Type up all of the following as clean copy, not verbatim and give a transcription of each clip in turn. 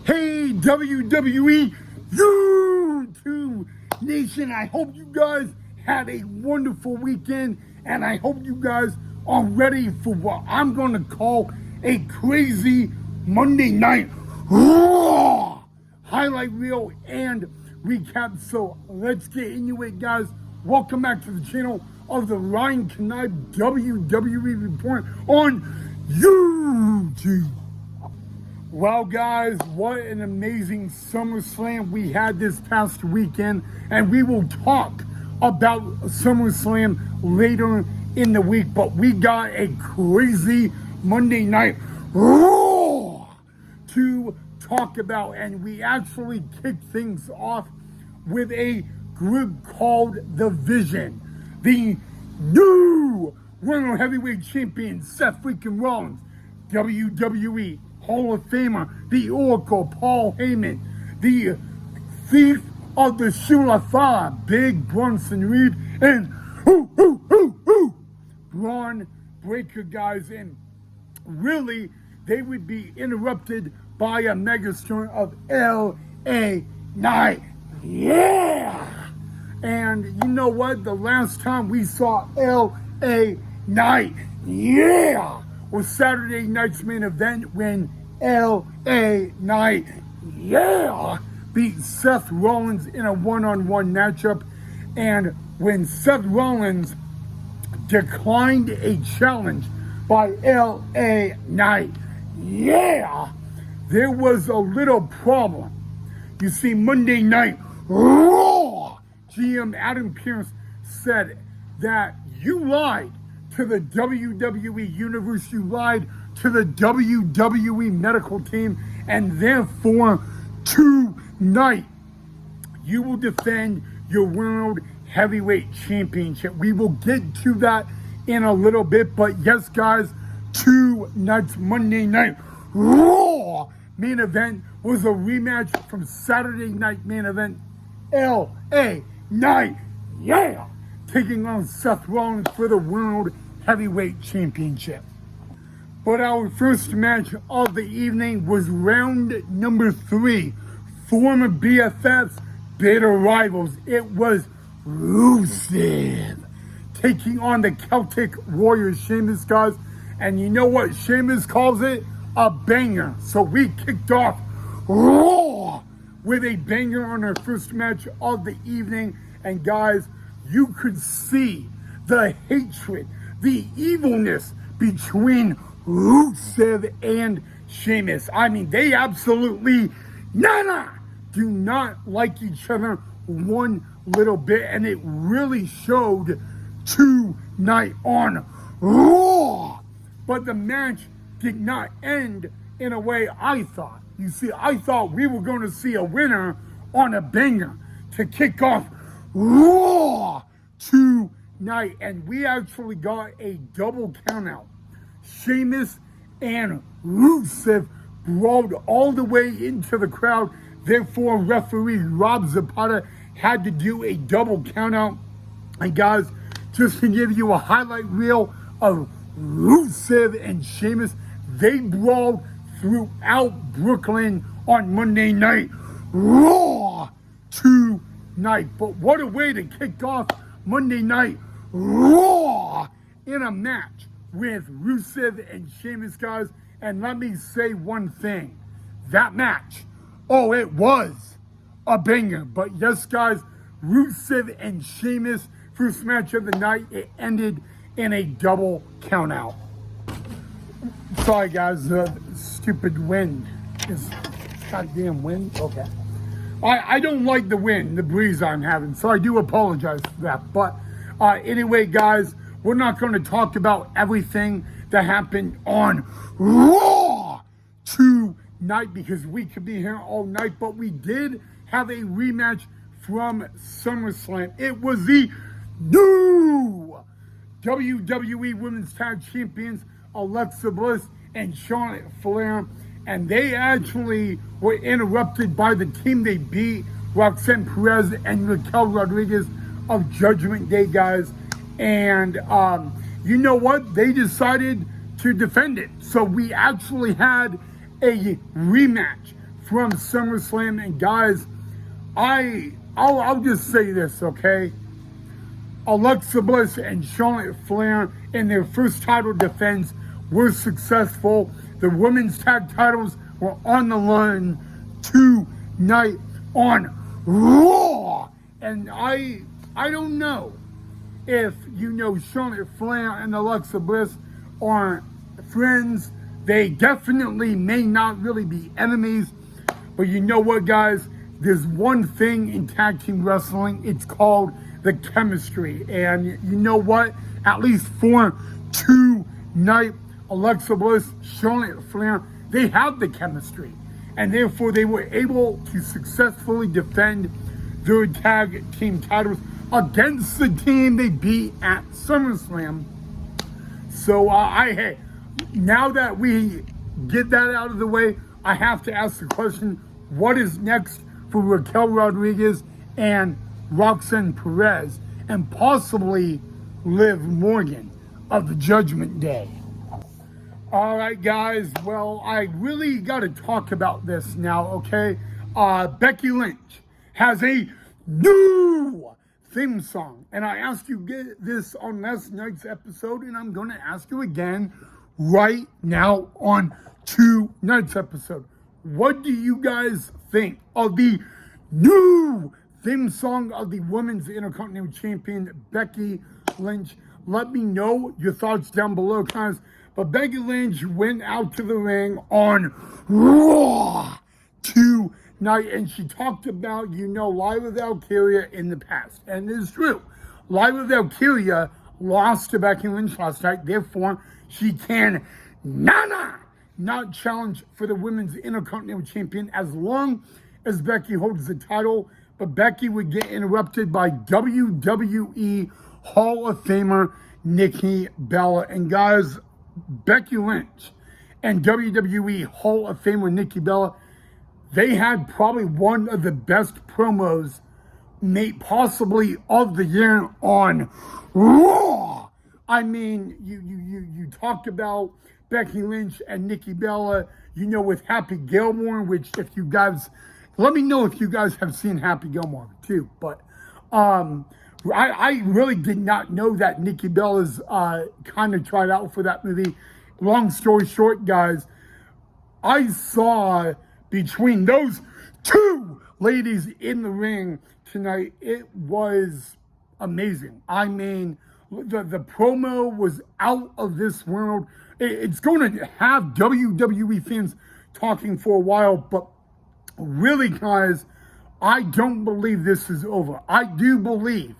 Hey, WWE YouTube Nation, I hope you guys had a wonderful weekend, and I hope you guys are ready for what I'm going to call a crazy Monday night Raw highlight reel and recap. So let's get into it, guys. Welcome back to the channel of the Ryan Knife WWE Report on YouTube. Well, guys, what an amazing Summerslam we had this past weekend, and we will talk about SummerSlam later in the week, but we got a crazy Monday night Raw to talk about, and we actually kicked things off with a group called The Vision, the new World Heavyweight Champion Seth freaking Rollins, WWE Hall of Famer, the Oracle, Paul Heyman, the Thief of the Shulafala, Big Bronson Reed, and Braun Breaker, guys. And really, they would be interrupted by a megastar of L.A. Knight. Yeah! And you know what? The last time we saw L.A. Knight, yeah, was Saturday night's main event when L.A. Knight, yeah, beat Seth Rollins in a one-on-one matchup. And when Seth Rollins declined a challenge by L.A. Knight, yeah, there was a little problem. You see, Monday Night Raw, GM Adam Pearce said that you lied to the WWE Universe, you lied to the WWE medical team, and therefore tonight you will defend your World Heavyweight Championship. We will get to that in a little bit, but yes, guys, tonight's Monday Night Raw main event was a rematch from Saturday night main event. L.A. Knight, yeah, taking on Seth Rollins for the World Heavyweight Championship. But our first match of the evening was round number 3. Former BFFs, bitter rivals. It was Rusev taking on the Celtic Warrior Sheamus, guys. And you know what Sheamus calls it? A banger. So we kicked off Raw with a banger on our first match of the evening. And guys, you could see the hatred, the evilness between Rusev and Sheamus. I mean, they absolutely do not like each other one little bit, and it really showed tonight on Raw. But the match did not end in a way I thought. You see, I thought we were going to see a winner on a banger to kick off Raw tonight, and we actually got a double countout. Sheamus and Rusev brawled all the way into the crowd. Therefore, referee Rob Zapata had to do a double countout. And guys, just to give you a highlight reel of Rusev and Sheamus, they brawled throughout Brooklyn on Monday Night Raw tonight. But what a way to kick off Monday Night Raw in a match with Rusev and Sheamus, guys. And let me say one thing. That match, oh, it was a banger. But yes, guys, Rusev and Sheamus, first match of the night, it ended in a double countout. Sorry, guys, stupid wind. Is goddamn wind? Okay. I don't like the wind, the breeze I'm having, so I do apologize for that. But anyway, guys, we're not going to talk about everything that happened on Raw tonight because we could be here all night, but we did have a rematch from SummerSlam. It was the new WWE Women's Tag Champions, Alexa Bliss and Charlotte Flair, and they actually were interrupted by the team they beat, Roxanne Perez and Raquel Rodriguez of Judgment Day, guys. And you know what? They decided to defend it. So we actually had a rematch from Summerslam. And guys, I'll just say this, okay? Alexa Bliss and Charlotte Flair in their first title defense were successful. The women's tag titles were on the line tonight on Raw. And I don't know if you know Charlotte Flair and Alexa Bliss are friends. They definitely may not really be enemies. But you know what, guys? There's one thing in tag team wrestling. It's called the chemistry. And you know what? At least for tonight, Alexa Bliss, Charlotte Flair, they have the chemistry. And therefore, they were able to successfully defend their tag team titles against the team they beat at SummerSlam. So, hey, now that we get that out of the way, I have to ask the question, what is next for Raquel Rodriguez and Roxanne Perez and possibly Liv Morgan of the Judgment Day? All right, guys. Well, I really got to talk about this now, okay? Becky Lynch has a new theme song. And I asked you this on last night's episode, and I'm going to ask you again right now on tonight's episode. What do you guys think of the new theme song of the Women's Intercontinental Champion, Becky Lynch? Let me know your thoughts down below, guys. But Becky Lynch went out to the ring on Raw tonight, and she talked about, Lyra Valkyria in the past. And it is true. Lyra Valkyria lost to Becky Lynch last night. Therefore, she can not challenge for the Women's Intercontinental Champion as long as Becky holds the title. But Becky would get interrupted by WWE Hall of Famer Nikki Bella. And guys, Becky Lynch and WWE Hall of Famer Nikki Bella, they had probably one of the best promos, possibly of the year on Raw. I mean, you talked about Becky Lynch and Nikki Bella, with Happy Gilmore, which if you guys, let me know if you guys have seen Happy Gilmore too. But I really did not know that Nikki Bella's kind of tried out for that movie. Long story short, guys, I saw between those two ladies in the ring tonight, it was amazing. I mean, the promo was out of this world. It's going to have WWE fans talking for a while, but really, guys, I don't believe this is over. I do believe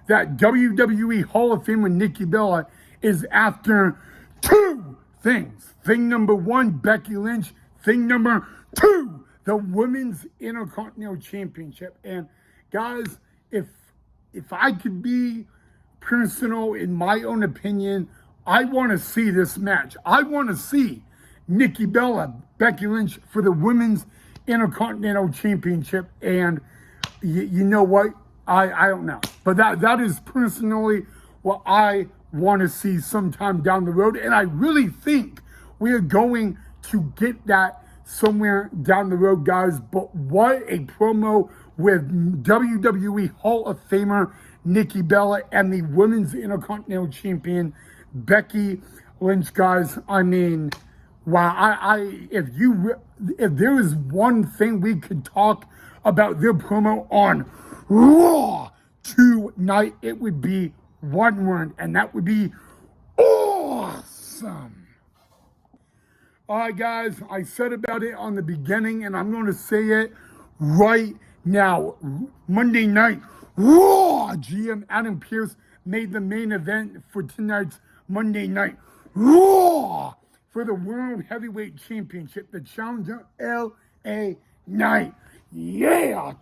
that WWE Hall of Famer Nikki Bella is after two things. Thing number one, Becky Lynch. Thing number two, the Women's Intercontinental Championship. And guys, if I could be personal in my own opinion, I want to see this match. I want to see Nikki Bella, Becky Lynch for the Women's Intercontinental Championship. And you know what? I don't know. But that is personally what I want to see sometime down the road. And I really think we are going to get that somewhere down the road, guys. But what a promo with WWE Hall of Famer Nikki Bella and the Women's Intercontinental Champion Becky Lynch, guys. I mean, wow. If there is one thing we could talk about their promo on Raw tonight, it would be one word, and that would be awesome. All right, guys, I said about it on the beginning, and I'm going to say it right now. Monday night, Raw GM Adam Pearce made the main event for tonight's Monday Night Raw for the World Heavyweight Championship. The challenger, LA Knight,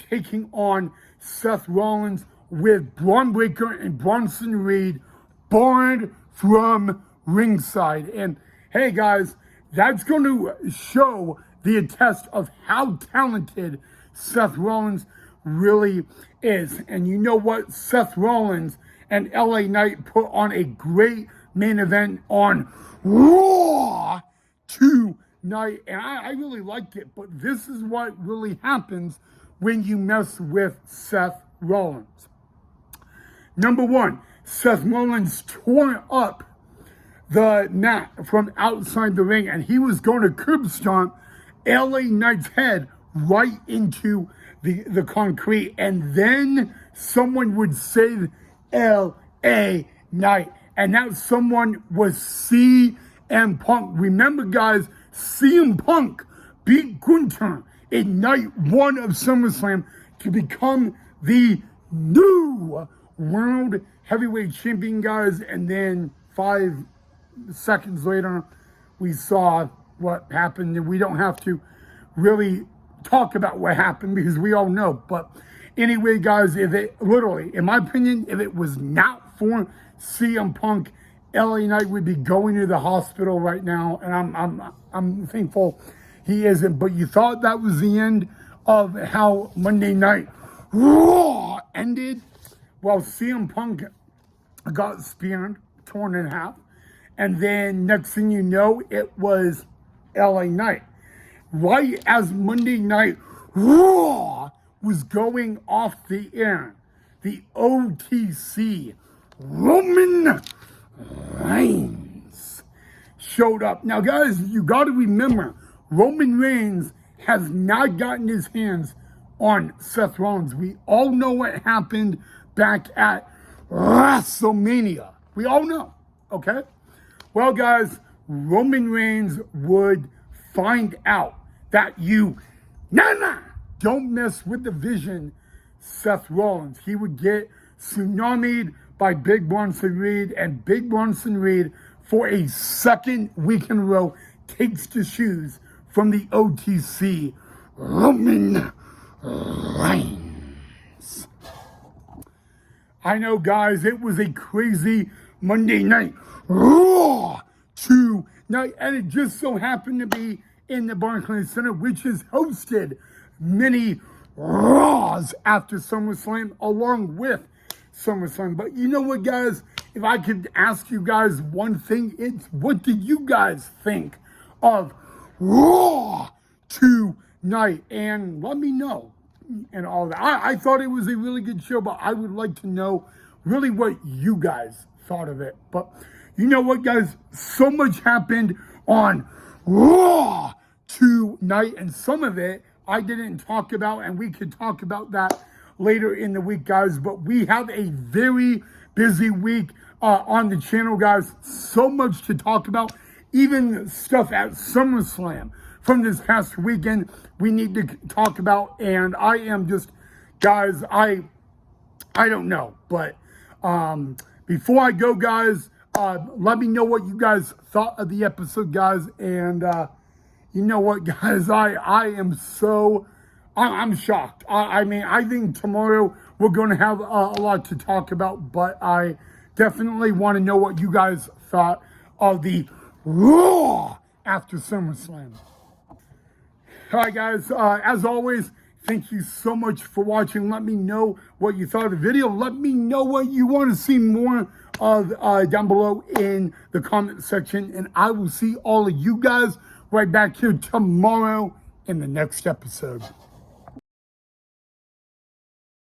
taking on Seth Rollins with Braun Breaker and Bronson Reed barred from ringside. And hey, guys, that's going to show the attest of how talented Seth Rollins really is. And you know what? Seth Rollins and LA Knight put on a great main event on Raw night, and I really liked it, but this is what really happens when you mess with Seth Rollins. Number one, Seth Rollins tore up the mat from outside the ring, and he was going to curb stomp LA Knight's head right into the concrete, and then someone would save LA Knight, and that someone was CM Punk. Remember, guys, CM Punk beat Gunther in night one of SummerSlam to become the new World Heavyweight Champion, guys, and then 5 seconds later, we saw what happened, and we don't have to really talk about what happened because we all know. But anyway, guys, if it literally, in my opinion, if it was not for CM Punk, LA Knight would be going to the hospital right now, and I'm thankful he isn't. But you thought that was the end of how Monday Night Raw ended? Well, CM Punk got speared, torn in half. And then next thing you know, it was LA Knight. Right as Monday Night Raw was going off the air, the OTC Roman Reigns showed up. Now, guys, you got to remember, Roman Reigns has not gotten his hands on Seth Rollins. We all know what happened back at WrestleMania. We all know, okay? Well, guys, Roman Reigns would find out that you don't mess with the Vision, Seth Rollins. He would get tsunamied by Big Bronson Reed, and Big Bronson Reed, for a second week in a row, takes the shoes from the OTC Roman Reigns. I know, guys, it was a crazy Monday Night Raw tonight, and it just so happened to be in the Barclays Center, which has hosted many Raws after SummerSlam, along with SummerSlam. But you know what, guys? If I could ask you guys one thing, it's what did you guys think of Raw tonight? And let me know and all that. I thought it was a really good show, but I would like to know really what you guys thought of it. But you know what, guys? So much happened on Raw tonight, and some of it I didn't talk about, and we could talk about that later in the week, guys. But we have a very busy week on the channel, guys. So much to talk about, even stuff at SummerSlam from this past weekend we need to talk about. And I am just, guys, I don't know. But before I go, guys, let me know what you guys thought of the episode, guys. And you know what, guys, I'm shocked. I mean, I think tomorrow we're going to have a lot to talk about, but I definitely want to know what you guys thought of the Raw after SummerSlam. All right, guys, as always, thank you so much for watching. Let me know what you thought of the video. Let me know what you want to see more of down below in the comment section, and I will see all of you guys right back here tomorrow in the next episode.